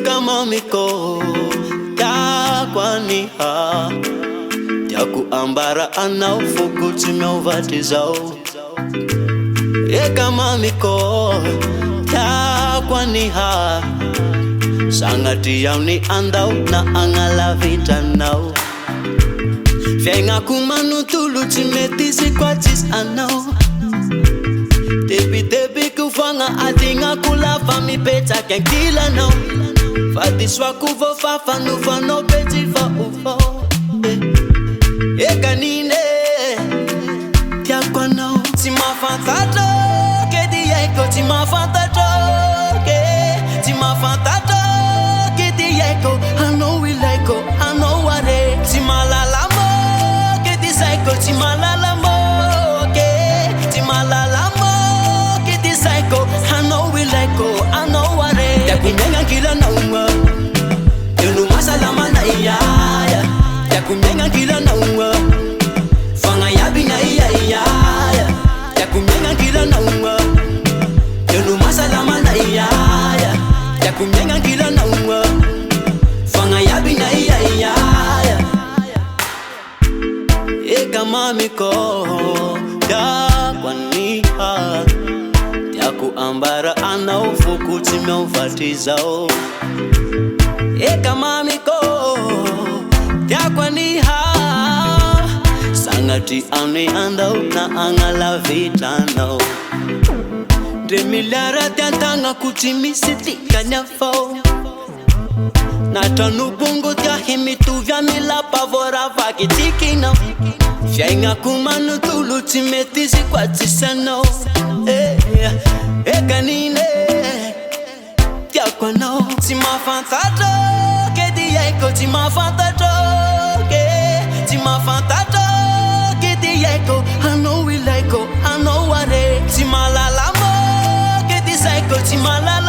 Kama miko ya kwani ya kuambara ana ufuku timeovatizao. Kama miko ya kwani sangati yao ni andau na angala vitanao. Venga kumanu tulu timetisi kwa tis anao. Debi kufanga adinga kula fami peta kenkila now. Fatiswa kuvo fafa nufa no peti fa ufo. Kanine tia kwa now. Tima fantato ke di yeko. Tima fantato ke. Tima fantato ke di yeko. I know we like go, I know what it. Tima la la mo ke di psycho. Tima la la mo ke. Tima la la mo ke di psycho. I know we like go, I know what it. Ya kunyenga kila na unga. Yenu masalama na iya. Ya kunyenga kila na unga. Fanga yabi na iya. Ya kunyenga kila na unga. Yenu masalama na iya. Ya kunyenga kila na unga. Fanga yabi na iya. Kama miko ya kwani ya kuambara ana ufuku timeovatizao. Kama miko ya kwani sangati ane andau na angala vitano. Demilara tiantanga kuchimisiti kanyafao. Natanu bungo tia himitu vya mila pavora vakitiki now. Vyainga kumanu tulu timetisi kwa tisano. Kanine tia kwa now. Tima fantato ke di yeko. Tima fantato ke. Tima fantato ke di yeko. I know we like go, I know what it. Tima la la mo ke di psycho. Tima la